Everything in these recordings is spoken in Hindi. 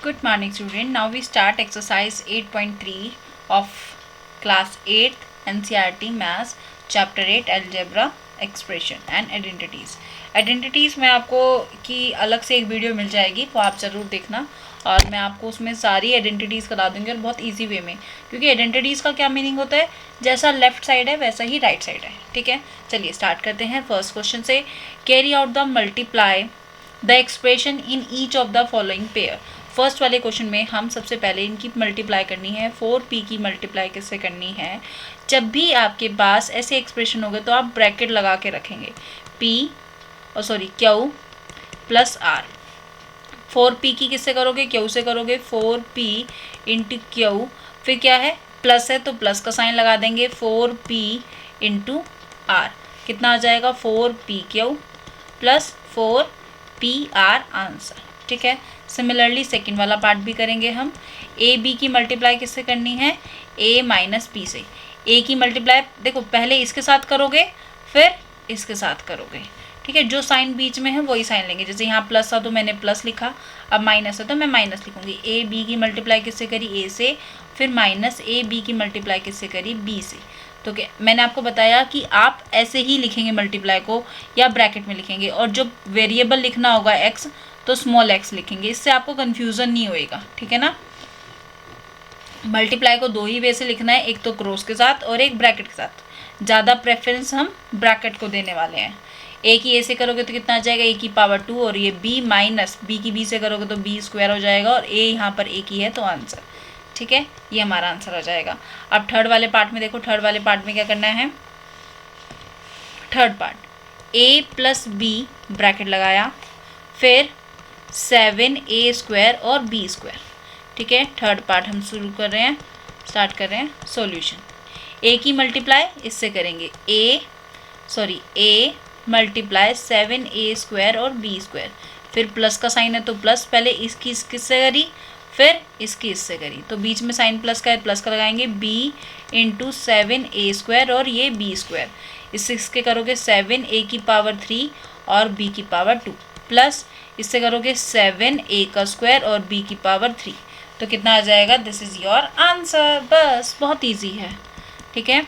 Good morning student. Now we start exercise 8.3 of class 8th NCERT Maths chapter 8 Algebra Expression and Identities. Identities में आपको की अलग से एक वीडियो मिल जाएगी, वो आप ज़रूर देखना और मैं आपको उसमें सारी आइडेंटिटीज़ करा दूंगी और बहुत इजी वे में, क्योंकि आइडेंटिटीज़ का क्या मीनिंग होता है, जैसा लेफ्ट साइड है वैसा ही राइट साइड है। ठीक है, चलिए स्टार्ट करते हैं फर्स्ट क्वेश्चन से। Carry out the multiply the expression in each of the following pair. First वाले क्वेश्चन में हम सबसे पहले इनकी मल्टीप्लाई करनी है। 4p की मल्टीप्लाई किससे करनी है? जब भी आपके पास ऐसे एक्सप्रेशन होंगे तो आप ब्रैकेट लगा के रखेंगे, क्यू प्लस आर। 4p की किससे करोगे? क्यू से करोगे। 4p इंटू क्यू, फिर क्या है, प्लस है तो प्लस का साइन लगा देंगे। 4p इंटू आर कितना आ जाएगा? 4p Q plus 4p our answer. ठीक है, सिमिलरली सेकंड वाला पार्ट भी करेंगे हम। ए बी की मल्टीप्लाई किससे करनी है? ए माइनस बी से। ए की मल्टीप्लाई देखो पहले इसके साथ करोगे फिर इसके साथ करोगे। ठीक है, जो साइन बीच में है वही साइन लेंगे। जैसे यहाँ प्लस था तो मैंने प्लस लिखा, अब माइनस है तो मैं माइनस लिखूंगी। ए बी की मल्टीप्लाई किससे करी? ए से। फिर माइनस ए बी की मल्टीप्लाई किससे करी? बी से। तो क्या मैंने आपको बताया कि आप ऐसे ही लिखेंगे मल्टीप्लाई को, या ब्रैकेट में लिखेंगे, और जो वेरिएबल लिखना होगा एक्स तो स्मॉल एक्स लिखेंगे, इससे आपको कन्फ्यूज़न नहीं होएगा। ठीक है ना। मल्टीप्लाई को दो ही वे से लिखना है, एक तो क्रॉस के साथ और एक ब्रैकेट के साथ। ज़्यादा प्रेफरेंस हम ब्रैकेट को देने वाले हैं। ए की ए से करोगे तो कितना आ जाएगा? ए की पावर 2, और ये बी माइनस बी की बी से करोगे तो बी स्क्वायर हो जाएगा, और ए यहाँ पर ए की है तो आंसर। ठीक है, ये हमारा आंसर हो जाएगा। अब थर्ड वाले पार्ट में देखो, थर्ड वाले पार्ट में क्या करना है? Third part a plus b bracket लगाया, फिर 7a² और b²। ठीक है, थर्ड पार्ट हम शुरू कर रहे हैं, स्टार्ट कर रहे हैं सॉल्यूशन। ए की मल्टीप्लाई इससे करेंगे, ए मल्टीप्लाई 7a² और b²। फिर प्लस का साइन है तो प्लस, पहले इसकी इससे करी फिर इसकी इससे करी, तो बीच में साइन प्लस का है, प्लस का लगाएंगे। b इंटू 7a² और ये b²। इसके करोगे 7a की पावर 3 और b की पावर 2, प्लस इससे करोगे 7a² और b की पावर 3, तो कितना आ जाएगा? This is your answer. बस बहुत इजी है। ठीक है,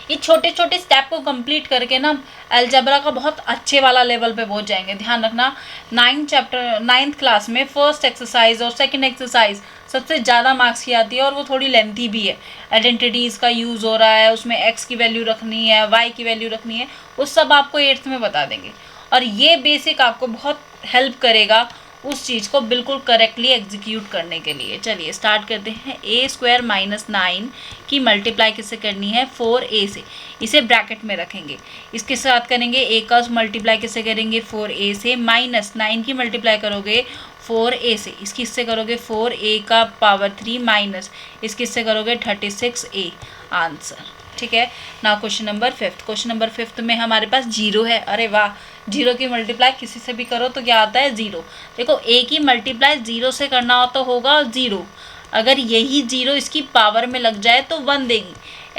ये छोटे छोटे स्टेप को कंप्लीट करके ना अलजेब्रा का बहुत अच्छे वाला लेवल पे पहुंच जाएंगे। ध्यान रखना, 9th क्लास में फर्स्ट एक्सरसाइज और सेकंड एक्सरसाइज सबसे ज़्यादा मार्क्स की आती है, और वो थोड़ी लेंथी भी है। आइडेंटिटीज़ का यूज़ हो रहा है, उसमें एक्स की वैल्यू रखनी है, वाई की वैल्यू रखनी है, वो सब आपको 8th में बता देंगे, और ये बेसिक आपको बहुत हेल्प करेगा उस चीज़ को बिल्कुल करेक्टली एग्जीक्यूट करने के लिए। चलिए स्टार्ट करते हैं। a² माइनस 9 की मल्टीप्लाई किससे करनी है? 4a से। इसे ब्रैकेट में रखेंगे, इसके साथ करेंगे a का मल्टीप्लाई किससे करेंगे? 4a से। माइनस 9 की मल्टीप्लाई करोगे 4a से, इसकी इससे करोगे 4a का पावर 3 माइनस इसकी इससे करोगे 36a आंसर। ठीक है, now question number 5। Question number 5 में हमारे पास 0 है। अरे वाह, 0 की मल्टीप्लाई किसी से भी करो तो क्या आता है? 0। देखो a की मल्टीप्लाई 0 से करना हो तो होगा 0, अगर यही 0 इसकी पावर में लग जाए तो 1 देगी।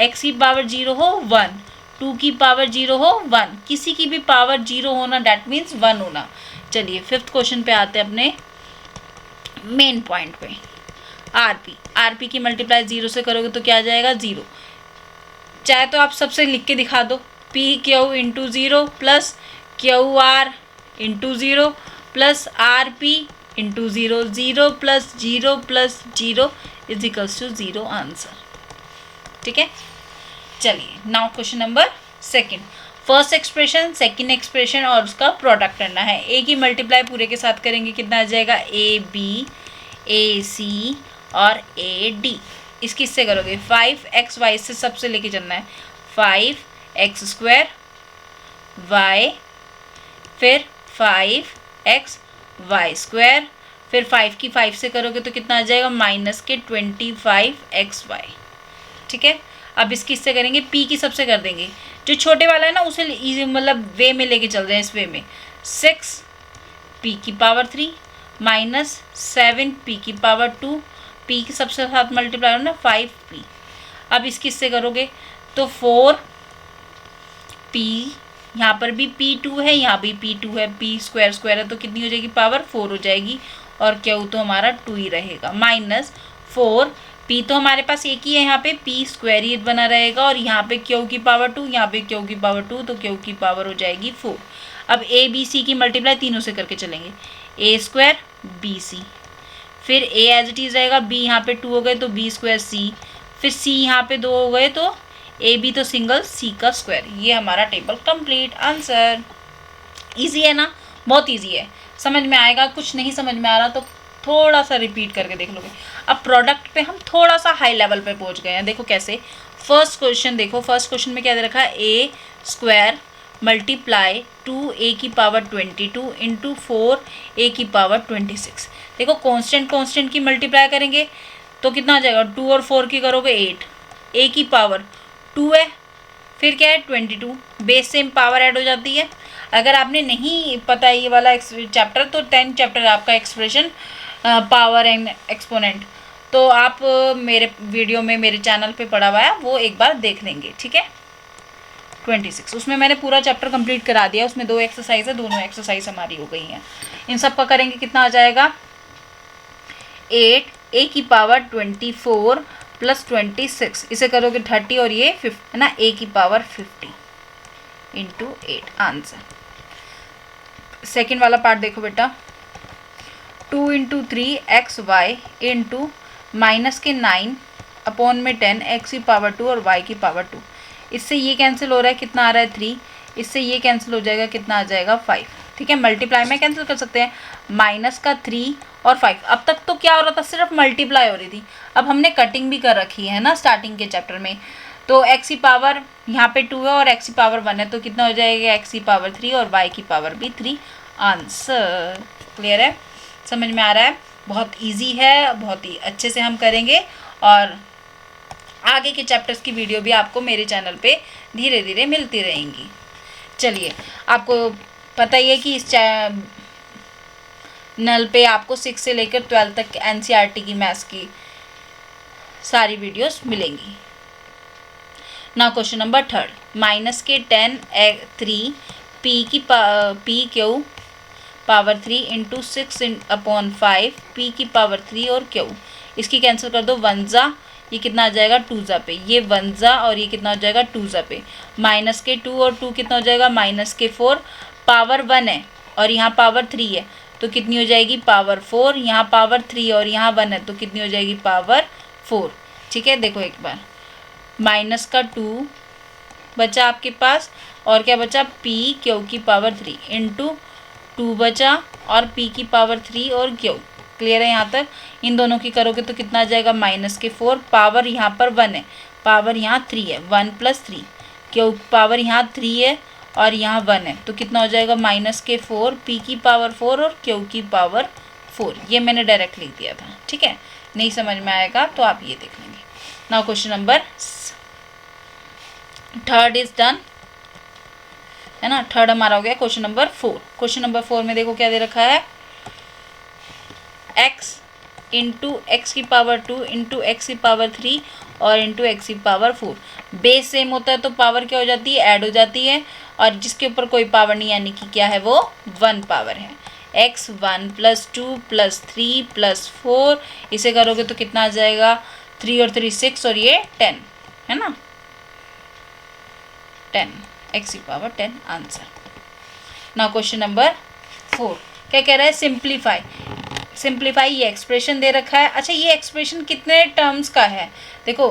x की पावर 0 हो 1, 2 की पावर 0 हो 1, किसी की भी पावर 0 होना डैट मीन्स 1 होना। चलिए 5th क्वेश्चन पे आते हैं अपने मेन पॉइंट पे। आरपी की मल्टीप्लाई 0 से करोगे तो क्या आ जाएगा? 0। चाहे तो आप सबसे लिख के दिखा दो, p q into 0 plus q r into 0 plus r p into 0, 0 plus 0 plus 0 is equals to 0 answer. ठीक है, चलिए now question number 2। First expression, second expression और उसका प्रोडक्ट करना है। ए की मल्टीप्लाई पूरे के साथ करेंगे, कितना आ जाएगा? ए बी, ए सी और ए डी। इसकी इससे करोगे 5xy से सबसे लेके चलना है, 5x² y, फिर 5xy², फिर 5 की 5 से करोगे तो कितना आ जाएगा? माइनस के 25xy। ठीक है, अब इसकी इससे करेंगे, p की सबसे कर देंगे, जो छोटे वाला है ना उसे इजी मतलब वे में लेके चल रहे हैं, इस वे में 6p की पावर 3 माइनस 7p की पावर 2, p की सबसे साथ मल्टीप्लाई हो ना 5p। अब इसकी इससे करोगे तो 4p, यहाँ पर भी p2 है, यहाँ भी p2 है, p² है तो कितनी हो जाएगी? पावर 4 हो जाएगी, और क्यू तो हमारा 2 ही रहेगा, माइनस 4 पी तो हमारे पास एक ही है यहाँ पे, पी स्क्वायर ही बना रहेगा, और यहाँ पे क्यू की पावर 2, यहाँ पे क्यू की पावर 2, तो क्यू की पावर हो जाएगी 4। अब ए बी सी की मल्टीप्लाई तीनों से करके चलेंगे, ए स्क्वायर बी सी, फिर ए एज इट इज रहेगा, बी यहाँ पे 2 हो गए तो बी स्क्वायर सी, फिर सी यहाँ पे 2 हो गए तो ए बी तो सिंगल सी का स्क्वायर। ये हमारा टेबल कंप्लीट। आंसर इजी है ना, बहुत इजी है, समझ में आएगा। कुछ नहीं समझ में आ रहा तो थोड़ा सा रिपीट करके देख लोगे। अब प्रोडक्ट पे हम थोड़ा सा हाई लेवल पे पहुंच गए हैं। देखो कैसे, फर्स्ट क्वेश्चन देखो, फर्स्ट क्वेश्चन में क्या दे रखा है, ए स्क्वायर मल्टीप्लाई 2a की पावर 22 इंटू 4a की पावर 26। देखो कांस्टेंट कांस्टेंट की मल्टीप्लाई करेंगे तो कितना आ जाएगा, 2 और 4 की करोगे 8, a की पावर 2 है, फिर क्या है 22, बेस सेम पावर ऐड हो जाती है। अगर आपने नहीं पता ये वाला चैप्टर तो 10 चैप्टर आपका एक्सप्रेशन पावर एंड एक्सपोनेंट, तो आप मेरे वीडियो में मेरे चैनल पे पढ़ा हुआ है वो एक बार देख लेंगे, ठीक है। 26 उसमें मैंने पूरा चैप्टर कंप्लीट करा दिया, उसमें 2 एक्सरसाइज है, दोनों एक्सरसाइज हमारी हो गई हैं। इन सब का करेंगे कितना आ जाएगा, 8 ए की पावर 24 प्लस 26, इसे करोगे 30 और ये 50 है ना, ए की पावर 50 इंटू 8 आंसर। सेकेंड वाला पार्ट देखो बेटा, 2 into 3 x y into minus के 9 अपॉन में 10 एक्स की पावर 2 और वाई की पावर 2। इससे ये कैंसिल हो रहा है, कितना आ रहा है 3, इससे ये कैंसिल हो जाएगा, कितना आ जाएगा 5, ठीक है। मल्टीप्लाई में कैंसिल कर सकते हैं, माइनस का 3 और 5। अब तक तो क्या हो रहा था, सिर्फ मल्टीप्लाई हो रही थी, अब हमने कटिंग भी कर रखी है ना स्टार्टिंग के चैप्टर में। तो एक्स की पावर यहाँ पे 2 है और एक्स की पावर 1 है, तो कितना हो जाएगा, एक्स की पावर 3 और वाई की पावर भी 3। आंसर क्लियर है, समझ में आ रहा है, बहुत ईजी है, बहुत ही अच्छे से हम करेंगे। और आगे के चैप्टर्स की वीडियो भी आपको मेरे चैनल पे धीरे धीरे मिलती रहेंगी। चलिए, आपको पता ही है कि इस चैनल पे आपको 6 से लेकर 12 तक एनसीईआरटी की मैथ्स की सारी वीडियोस मिलेंगी। नाउ क्वेश्चन नंबर 3, माइनस के 10 3 P Q power 3 into 6 upon 5 P की पावर 3 और क्यू। इसकी कैंसिल कर दो, 1 जा, ये कितना आ जाएगा 2 जा पे, ये 1 जा और ये कितना हो जाएगा 2 जा पे, माइनस के 2 और 2 कितना हो जाएगा, माइनस के 4, पावर 1 है और यहाँ पावर 3 है तो कितनी हो जाएगी, पावर 4, यहाँ पावर 3 और यहाँ 1 है तो कितनी हो जाएगी, पावर 4, ठीक है। देखो एक बार, माइनस का 2 बचा आपके पास और क्या बचा, पी क्यू की पावर 3 इंटू 2 बचा और p की पावर 3 और क्यू। क्लियर है यहाँ तक, इन दोनों की करोगे तो कितना आ जाएगा, माइनस के 4, पावर यहाँ पर 1 है, पावर यहाँ 3 है, 1 प्लस 3, क्यू पावर यहाँ 3 है और यहाँ 1 है तो कितना हो जाएगा, माइनस के 4, p की पावर 4 और क्यू की पावर 4। ये मैंने डायरेक्ट लिख दिया था, ठीक है। नहीं समझ में आएगा तो आप ये देख लेंगे। Now question number 3 is done, है ना। 3 हमारा हो गया। क्वेश्चन नंबर 4, क्वेश्चन नंबर 4 में देखो क्या दे रखा है, x इंटू एक्स की पावर 2 इंटू एक्स की पावर 3 और इंटू एक्स की पावर 4। बेस सेम होता है तो पावर क्या हो जाती है, ऐड हो जाती है, और जिसके ऊपर कोई पावर नहीं यानी कि क्या है, वो 1 पावर है। x 1 प्लस 2 प्लस 3 प्लस 4, इसे करोगे तो कितना आ जाएगा, 3 और 3 6 और ये 10 है ना, 10 एक्स की power 10 answer. Now question number 4 क्या कह रहा है, सिंप्लीफाई। सिंप्लीफाई ये एक्सप्रेशन दे रखा है। अच्छा, ये एक्सप्रेशन कितने टर्म्स का है, देखो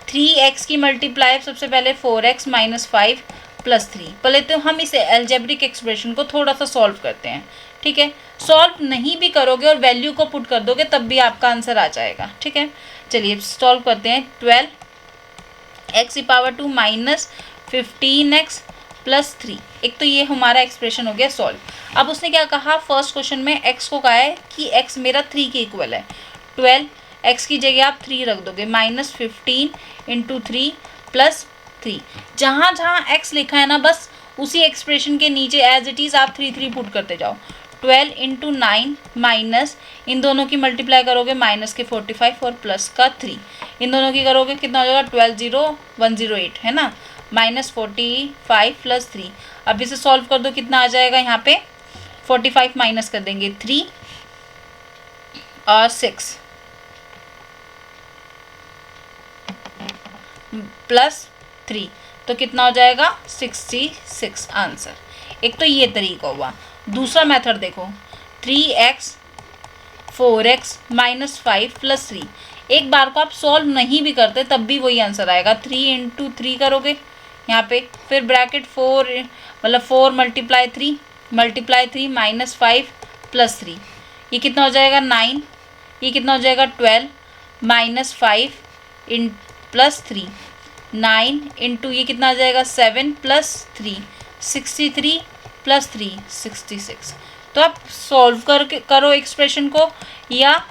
3x की मल्टीप्लाई सबसे पहले 4x माइनस 5 प्लस 3। पहले तो हम इसे एल्जेब्रिक एक्सप्रेशन को थोड़ा सा सॉल्व करते हैं, ठीक है। सॉल्व नहीं भी करोगे और वैल्यू को पुट कर दोगे तब भी आपका आंसर आ जाएगा, ठीक है। चलिए सॉल्व करते हैं। 12x की पावर 2 माइनस 15x प्लस 3, एक तो ये हमारा एक्सप्रेशन हो गया सॉल्व। अब उसने क्या कहा, फर्स्ट क्वेश्चन में x को कहा है कि x मेरा 3 के इक्वल है, 12 x की जगह आप 3 रख दोगे, माइनस 15 इंटू 3 प्लस 3। जहाँ जहाँ x लिखा है ना, बस उसी एक्सप्रेशन के नीचे एज इट इज़ आप 3 पुट करते जाओ। 12 इंटू 9 माइनस, इन दोनों की मल्टीप्लाई करोगे, माइनस के 45 और प्लस का 3, इन दोनों की करोगे कितना हो जाएगा, 12 0 108 है ना, माइनस 45 प्लस 3। अब इसे सॉल्व कर दो, कितना आ जाएगा, यहाँ पे 45 माइनस कर देंगे 3 और 6 प्लस 3, तो कितना हो जाएगा 66 आंसर। एक तो ये तरीका हुआ। दूसरा मेथड देखो, 3x 4x माइनस 5 प्लस 3। एक बार को आप सॉल्व नहीं भी करते तब भी वही आंसर आएगा। 3 इंटू 3 करोगे यहाँ पे, फिर ब्रैकेट 4 मतलब 4 मल्टीप्लाई 3 माइनस 5 प्लस 3, ये कितना हो जाएगा 9, ये कितना हो जाएगा 12 माइनस 5 इन प्लस 3, 9 इंटू ये कितना आ जाएगा 7 प्लस 3, 63 प्लस 3 66। तो आप सॉल्व करके करो एक्सप्रेशन को या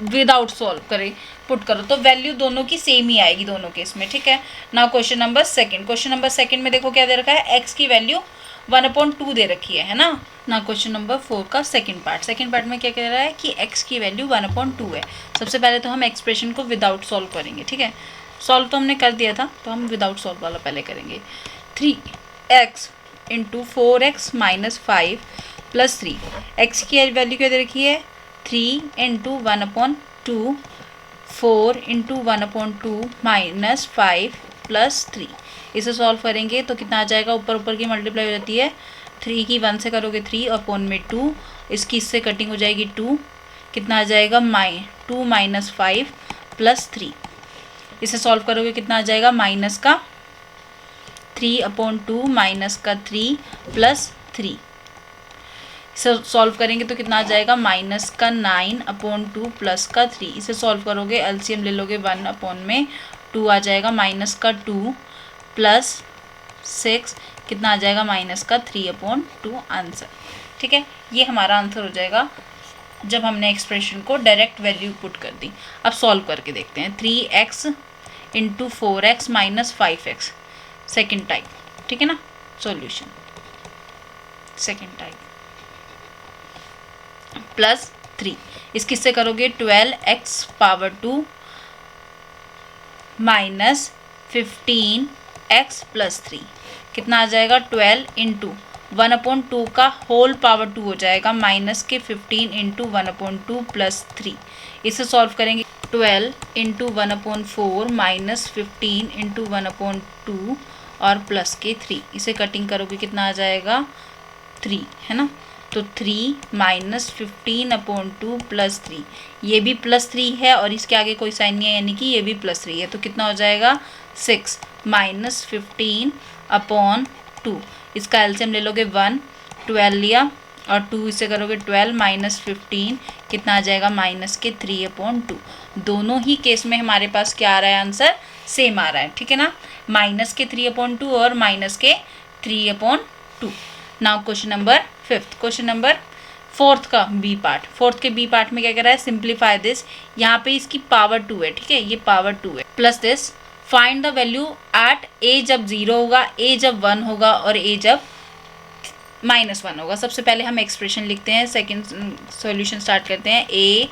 विदाउट सॉल्व करें पुट करो, तो वैल्यू दोनों की सेम ही आएगी दोनों केस में, ठीक है। Now question number second. Question number second में देखो क्या दे रखा है, x की वैल्यू 1/2 दे रखी है ना। ना क्वेश्चन नंबर 4 का सेकंड पार्ट में क्या कह रहा है कि x की वैल्यू 1/2 है। सबसे पहले तो हम एक्सप्रेशन को विदाउट सॉल्व करेंगे, ठीक है। सॉल्व तो हमने कर दिया था, तो हम विदाउट सॉल्व वाला पहले करेंगे। 3x into 4x minus 5 plus 3, x की वैल्यू क्या दे रखी है 3 इंटू 1/2, 4 इंटू 1/2 माइनस 5 प्लस 3। इसे सॉल्व करेंगे तो कितना आ जाएगा, ऊपर की मल्टीप्लाई हो जाती है, 3 की 1 से करोगे 3 और अपॉन में 2, इसकी इससे कटिंग हो जाएगी 2, कितना आ जाएगा 2 माइनस 5 प्लस 3। इसे सॉल्व करोगे कितना आ जाएगा, माइनस का 3/2 माइनस का 3 प्लस 3। इसे सॉल्व करेंगे तो कितना आ जाएगा, माइनस का 9/2 प्लस का 3। इसे सॉल्व करोगे एलसीएम ले लोगे 1/2 आ जाएगा, माइनस का 2 प्लस 6 कितना आ जाएगा, माइनस का 3/2 आंसर, ठीक है। ये हमारा आंसर हो जाएगा जब हमने एक्सप्रेशन को डायरेक्ट वैल्यू पुट कर दी। अब सॉल्व करके देखते हैं। 3x into 4x minus 5x second type, ठीक है ना। सॉल्यूशन सेकेंड टाइप प्लस 3, इसकी से करोगे 12x power 2 minus 15x plus 3, कितना आ जाएगा 12 इंटू 1/2 का होल पावर 2 हो जाएगा, माइनस के 15 इंटू 1/2 प्लस 3। इसे सॉल्व करेंगे 12 इंटू 1/4 माइनस 15 इंटू 1/2 और प्लस के 3। इसे कटिंग करोगे कितना आ जाएगा 3, है ना। तो 3 माइनस 15/2 प्लस 3, ये भी प्लस 3 है और इसके आगे कोई साइन नहीं है, यानी कि ये भी प्लस 3 है। तो कितना हो जाएगा 6 माइनस 15/2, इसका एलसीएम ले लोगे 1, 12 लिया और 2 इसे करोगे 12 माइनस 15 कितना आ जाएगा, माइनस के 3/2। दोनों ही केस में हमारे पास क्या आ रहा है, आंसर सेम आ रहा है, ठीक है ना। माइनस के 3/2 और माइनस के 3/2। Now question number 5। Question number 4th का बी पार्ट। 4th के बी पार्ट में क्या कह रहा है, सिंप्लीफाई दिस। यहाँ पे इसकी पावर 2 है, ठीक है, ये पावर 2 है, plus this. Find the value at a जब 0 होगा, ए जब 1 होगा और ए जब -1 होगा। सबसे पहले हम एक्सप्रेशन लिखते हैं, सेकेंड सॉल्यूशन स्टार्ट करते हैं। ए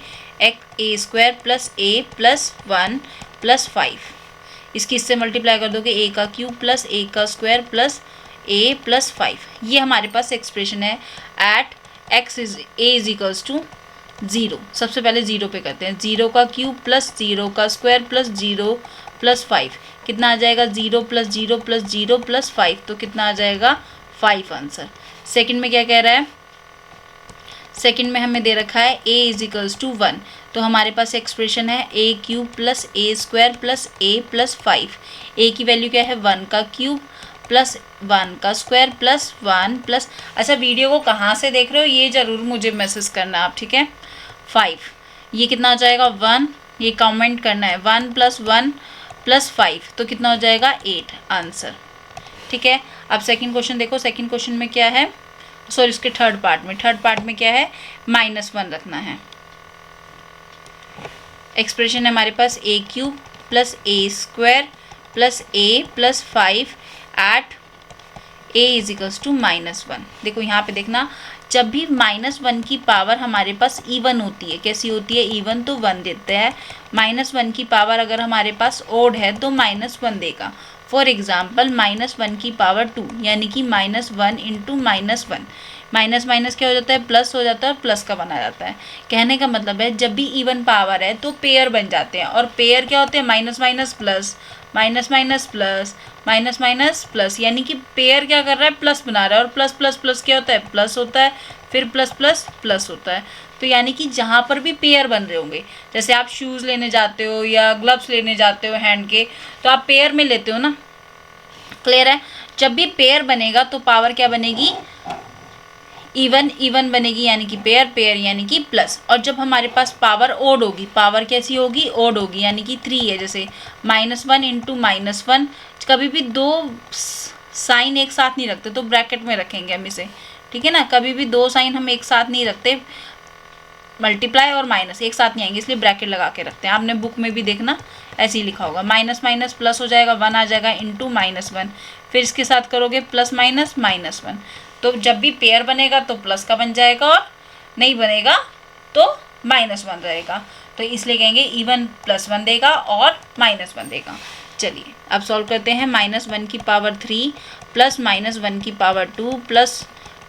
स्क्वायर प्लस ए प्लस 1 प्लस 5, इसकी इससे मल्टीप्लाई कर दोगे, ए का क्यूब प्लस ए का स्क्वायर प्लस ए प्लस 5। ये हमारे पास एक्सप्रेशन है at x is a is equals to 0। सबसे पहले 0 पे करते हैं, 0 का क्यूब प्लस 0 का स्क्वायर प्लस 0 प्लस 5, कितना आ जाएगा 0 प्लस 0 प्लस 0 प्लस 5, तो कितना आ जाएगा 5 आंसर। सेकंड में क्या कह रहा है, सेकंड में हमें दे रखा है a इज इक्वल्स टू 1, तो हमारे पास एक्सप्रेशन है a cube plus a square plus a plus 5। a की वैल्यू क्या है 1 का क्यूब प्लस 1 का स्क्वायर प्लस 1 प्लस, अच्छा वीडियो को कहाँ से देख रहे हो ये ज़रूर मुझे मैसेज करना आप, ठीक है। 5, ये कितना हो जाएगा 1, ये कमेंट करना है, 1 प्लस 1 प्लस 5, तो कितना हो जाएगा 8 आंसर, ठीक है। अब सेकंड क्वेश्चन देखो, सेकंड क्वेश्चन में क्या है, सॉरी इसके थर्ड पार्ट में क्या है, -1 रखना है। एक्सप्रेशन है हमारे पास a cube plus a square plus a plus 5 at a is equals to -1। देखो यहाँ पे देखना, जब भी -1 की पावर हमारे पास इवन होती है, कैसी होती है इवन, तो 1 देते हैं। -1 की पावर अगर हमारे पास ओड है तो -1 देगा। फॉर एग्जाम्पल -1 की पावर 2, यानी कि -1 इंटू -1, माइनस माइनस क्या हो जाता है, प्लस हो जाता है और प्लस का बना जाता है। कहने का मतलब है जब भी इवन पावर है तो पेयर बन जाते हैं, और पेयर क्या होते हैं, minus minus plus, minus minus plus, minus minus plus, यानी कि पेयर क्या कर रहा है, प्लस बना रहा है, और प्लस प्लस प्लस क्या होता है, प्लस होता है, फिर प्लस प्लस प्लस होता है। तो यानी कि जहाँ पर भी पेयर बन रहे होंगे, जैसे आप शूज़ लेने जाते हो या ग्लव्स लेने जाते हो हैंड के, तो आप पेयर में लेते हो ना, क्लियर है। जब भी पेयर बनेगा तो पावर क्या बनेगी, इवन, इवन बनेगी यानी कि पेयर, पेयर यानी कि प्लस। और जब हमारे पास पावर ओड होगी, पावर कैसी होगी, ओड होगी, यानी कि 3 है, जैसे -1 इंटू -1, कभी भी दो साइन एक साथ नहीं रखते, तो ब्रैकेट में रखेंगे हम इसे, ठीक है ना। कभी भी दो साइन हम एक साथ नहीं रखते, मल्टीप्लाई और माइनस एक साथ नहीं आएंगे, इसलिए ब्रैकेट लगा के रखते हैं। आपने बुक में भी देखना ऐसे ही लिखा होगा, माइनस माइनस प्लस हो जाएगा, 1 आ जाएगा, इंटू -1, फिर इसके साथ करोगे प्लस माइनस -1। तो जब भी पेयर बनेगा तो प्लस का बन जाएगा, और नहीं बनेगा तो -1 रहेगा। तो इसलिए कहेंगे इवन +1 देगा और -1 देगा। चलिए अब सॉल्व करते हैं। -1 की पावर 3 प्लस -1 की पावर 2 प्लस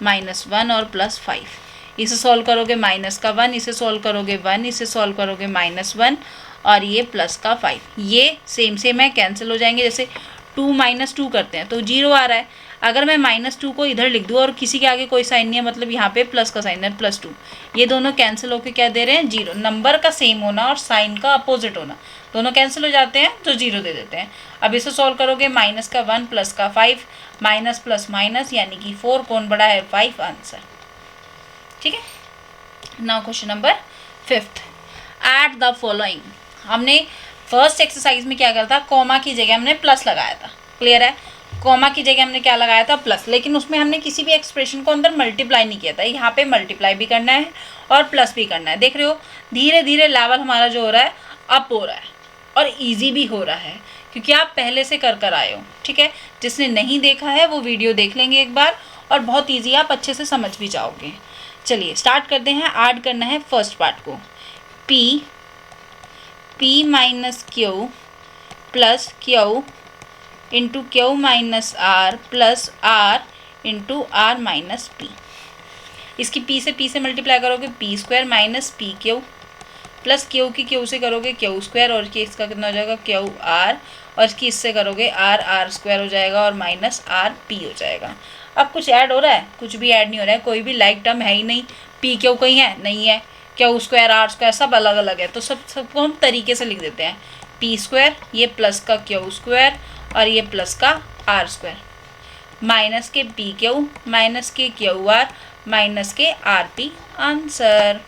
-1 और +5। इसे सॉल्व करोगे माइनस का 1, इसे सॉल्व करोगे 1, इसे सॉल्व करोगे -1, और ये प्लस का 5। ये सेम सेम है, कैंसिल हो जाएंगे। जैसे 2 - 2 करते हैं तो 0 आ रहा है। अगर मैं -2 को इधर लिख दूँ और किसी के आगे कोई साइन नहीं है, मतलब यहाँ पे प्लस का साइन है, +2, ये दोनों कैंसिल होकर क्या दे रहे हैं, 0। नंबर का सेम होना और साइन का अपोजिट होना, दोनों कैंसिल हो जाते हैं तो 0 दे देते हैं। अब इसे सॉल्व करोगे, माइनस का 1 प्लस का 5, माइनस प्लस माइनस यानी कि 4, कौन बड़ा है, 5 आंसर, ठीक है। Now question number 5th, at the following. हमने फर्स्ट एक्सरसाइज में क्या करा था, कॉमा की जगह हमने प्लस लगाया था, क्लियर है। कॉमा की जगह हमने क्या लगाया था, प्लस, लेकिन उसमें हमने किसी भी एक्सप्रेशन को अंदर मल्टीप्लाई नहीं किया था। यहाँ पे मल्टीप्लाई भी करना है और प्लस भी करना है। देख रहे हो धीरे धीरे लेवल हमारा जो हो रहा है अप हो रहा है, और ईजी भी हो रहा है क्योंकि आप पहले से कर आए हो, ठीक है। जिसने नहीं देखा है वो वीडियो देख लेंगे एक बार, और बहुत ईजी, आप अच्छे से समझ भी जाओगे। चलिए स्टार्ट करते हैं। ऐड करना है फर्स्ट पार्ट को, P minus Q plus Q into Q minus R plus R into R minus P। इसकी P से मल्टीप्लाई करोगे P² minus PQ plus Q की Q से करोगे Q², और इसका कितना हो जाएगा, QR, और इसकी इससे करोगे R² हो जाएगा, और माइनस RP हो जाएगा। अब कुछ ऐड हो रहा है, कुछ भी ऐड नहीं हो रहा है, कोई भी लाइक टर्म है ही नहीं। PQ कहीं है, नहीं है, Q² R² सब अलग अलग है, तो सबको हम तरीके से लिख देते हैं। P², ये प्लस का Q² और ये प्लस का R², माइनस के PQ माइनस के QR माइनस के RP आंसर।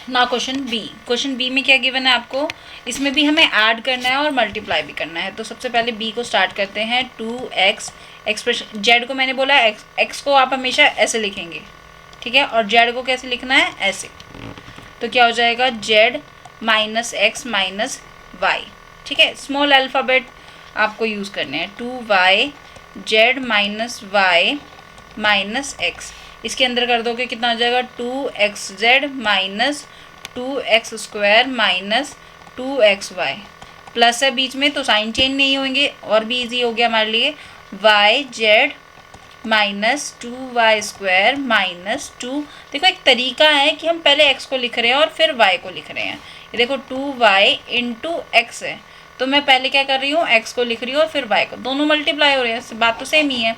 ना क्वेश्चन बी में क्या गिवन है आपको, इसमें भी हमें ऐड करना है और मल्टीप्लाई भी करना है। तो सबसे पहले बी को स्टार्ट करते हैं, 2x एक्सप्रेशन, जेड को मैंने बोला एक्स को आप हमेशा ऐसे लिखेंगे, ठीक है, और जेड को कैसे लिखना है, ऐसे। तो क्या हो जाएगा, z minus x minus y, ठीक है, स्मॉल अल्फ़ाबेट आपको यूज़ करने हैं। 2y z minus y minus x, इसके अंदर कर दोगे कितना हो जाएगा, 2xz minus 2x² minus 2xy, plus है बीच में तो साइन चेंज नहीं होंगे, और भी इजी हो गया हमारे लिए। yz माइनस 2y² माइनस 2, देखो एक तरीका है कि हम पहले x को लिख रहे हैं और फिर y को लिख रहे हैं। ये देखो 2y इंटू एक्स है, तो मैं पहले क्या कर रही हूँ, x को लिख रही हूँ और फिर y को, दोनों मल्टीप्लाई हो रहे हैं, बात तो सेम ही है।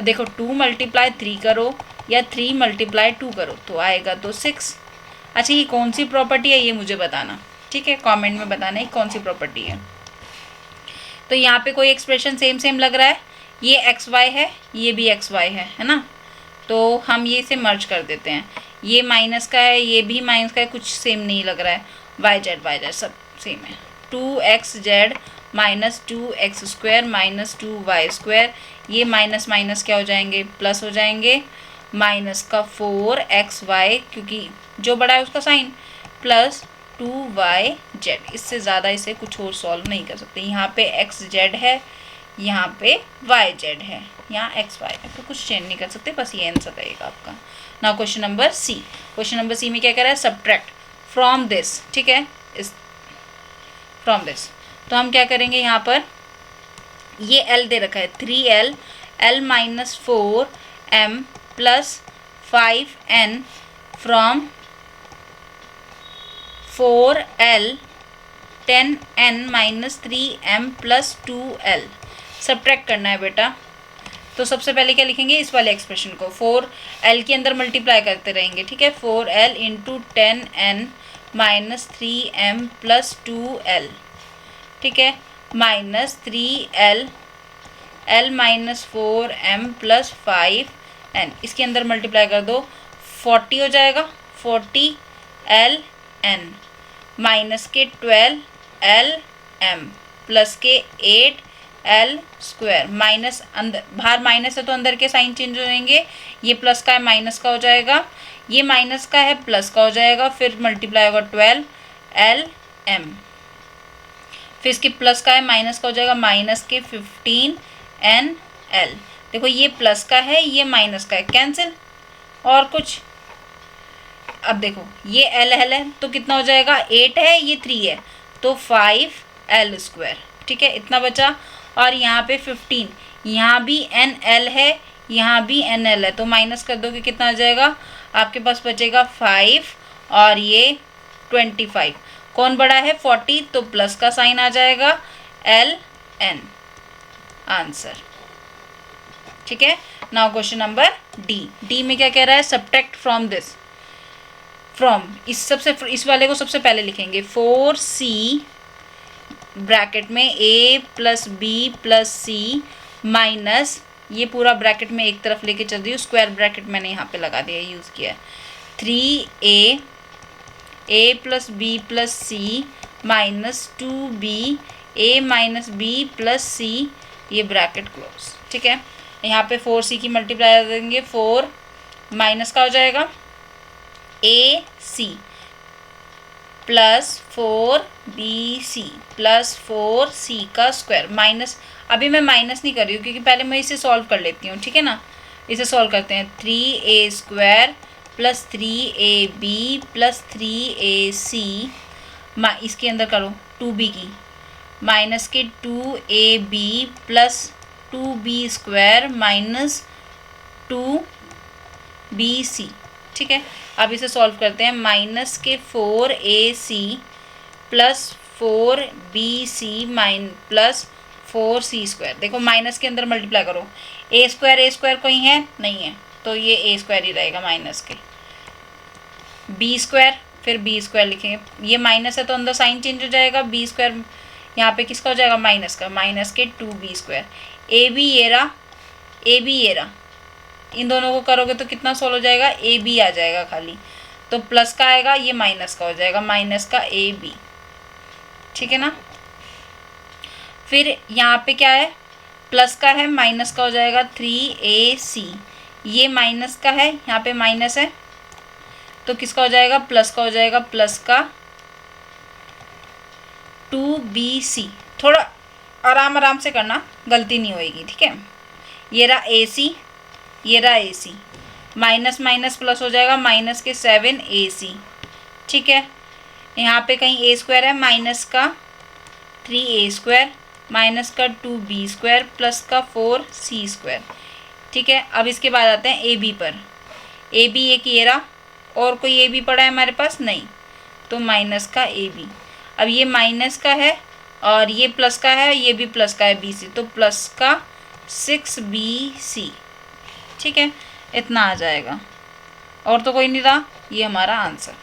देखो 2 × 3 करो या 3 × 2 करो तो आएगा तो 6। अच्छा ये कौन सी प्रॉपर्टी है ये मुझे बताना, ठीक है, कमेंट में बताना ये कौन सी प्रॉपर्टी है। तो यहाँ पे कोई एक्सप्रेशन सेम लग रहा है, ये XY है, ये भी XY है ना, तो हम ये इसे मर्ज कर देते हैं। ये माइनस का है, ये भी माइनस का है, कुछ सेम नहीं लग रहा है, YZ सब सेम है। 2xz minus 2x² minus 2y², ये माइनस माइनस क्या हो जाएंगे, प्लस हो जाएंगे, माइनस का 4xy, क्योंकि जो बड़ा है उसका साइन, प्लस 2yz। इससे ज़्यादा इसे कुछ और सॉल्व नहीं कर सकते। यहाँ पे xz है, यहाँ पे yz है, यहाँ xy है, तो कुछ चेंज नहीं कर सकते, बस ये आंसर रहेगा आपका। नाउ क्वेश्चन नंबर सी में क्या कह रहा है, सब्ट्रैक्ट फ्रॉम दिस, ठीक है, इस फ्रॉम दिस। तो हम क्या करेंगे, यहाँ पर ये L दे रखा है 3L, L minus 4M plus 5n from 4l 10n minus 3m plus 2l। Subtract करना है बेटा। तो सबसे पहले क्या लिखेंगे, इस वाले एक्सप्रेशन को 4l के अंदर मल्टीप्लाई करते रहेंगे, ठीक है। 4l into 10n minus 3m plus 2l, ठीक है, minus 3l l minus 4m plus 5n, इसके अंदर मल्टीप्लाई कर दो, 40 हो जाएगा, 40ln माइनस के 12lm प्लस के 8l स्क्वायर, माइनस अंदर बाहर माइनस है तो अंदर के साइन चेंज हो जाएंगे, ये प्लस का है माइनस का हो जाएगा, ये माइनस का है प्लस का हो जाएगा, फिर मल्टीप्लाई होगा 12lm, फिर इसके प्लस का है माइनस का हो जाएगा, माइनस के 15nl। देखो ये प्लस का है ये माइनस का है, कैंसिल, और कुछ। अब देखो ये l है तो कितना हो जाएगा, 8 है ये 3 है तो 5l स्क्वायर, ठीक है, इतना बचा। और यहाँ पे 15, यहाँ भी nl है यहाँ भी nl है तो माइनस कर दोगे कितना आ जाएगा, आपके पास बचेगा 5 और ये 25। कौन बड़ा है 40 तो प्लस का साइन आ जाएगा ln, आंसर, ठीक है। नाउ क्वेश्चन नंबर डी में क्या कह रहा है, सब्ट्रैक्ट फ्रॉम दिस, फ्रॉम इस वाले को सबसे पहले लिखेंगे 4c ब्रैकेट में a plus b plus c minus, ये पूरा ब्रैकेट में एक तरफ लेके चल रही हूँ, स्क्वायर ब्रैकेट मैंने यहाँ पे लगा दिया, यूज़ किया है, 3a plus b plus c minus 2b a minus b plus c, ये ब्रैकेट क्लोज, ठीक है। यहाँ पे 4c की मल्टीप्लाई देंगे, 4 माइनस का हो जाएगा ac plus 4bc plus 4c का स्क्वायर, माइनस, अभी मैं माइनस नहीं कर रही हूँ क्योंकि पहले मैं इसे सॉल्व कर लेती हूँ, ठीक है ना। इसे सॉल्व करते हैं, 3a square plus 3ab plus 3ac, इसके अंदर करो 2b की, माइनस के 2ab plus 2b square minus 2bc, ठीक है। अब इसे सॉल्व करते हैं, माइनस के 4ac plus 4bc plus 4c square, देखो माइनस के अंदर मल्टीप्लाई करो, a स्क्वायर कोई है नहीं है तो ये a स्क्वायर ही रहेगा माइनस के, b स्क्वायर फिर b स्क्वायर लिखेंगे, ये माइनस है तो अंदर साइन चेंज हो जाएगा, b स्क्वायर यहाँ पे किसका हो जाएगा, माइनस का, माइनस के 2b स्क्वायर, a b ये रहा, इन दोनों को करोगे तो कितना सोल्व हो जाएगा, ए बी आ जाएगा खाली, तो प्लस का आएगा, ये माइनस का हो जाएगा, माइनस का ए बी, ठीक है ना। फिर यहाँ पे क्या है, प्लस का है माइनस का हो जाएगा 3ac, ये माइनस का है यहाँ पे माइनस है तो किसका हो जाएगा, प्लस का हो जाएगा, प्लस का 2bc, थोड़ा आराम से करना, गलती नहीं होएगी, ठीक है। ये रहा ac, ये रहा ac, माइनस माइनस प्लस हो जाएगा, माइनस के 7ac, ठीक है। यहाँ पे कहीं a स्क्वायर है, माइनस का 3a स्क्वायर माइनस का 2b स्क्वायर प्लस का 4c स्क्वायर, ठीक है। अब इसके बाद आते हैं ab पर, ab एक ये रहा, और कोई ab पड़ा है हमारे पास नहीं, तो माइनस का ab, अब ये माइनस का है और ये प्लस का है, ये भी प्लस का है bc, तो प्लस का 6bc, ठीक है, इतना आ जाएगा, और तो कोई नहीं रहा, ये हमारा आंसर,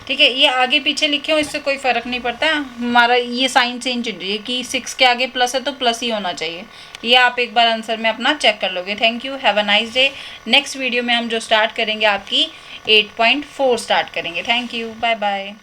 ठीक है। ये आगे पीछे लिखे हो इससे कोई फ़र्क नहीं पड़ता, हमारा ये साइन चेंज हो रही है कि 6 के आगे प्लस है तो प्लस ही होना चाहिए, ये आप एक बार आंसर में अपना चेक कर लोगे। Thank you, have a nice day. Next video में हम जो स्टार्ट करेंगे आपकी 8.4 स्टार्ट करेंगे। Thank you, bye bye.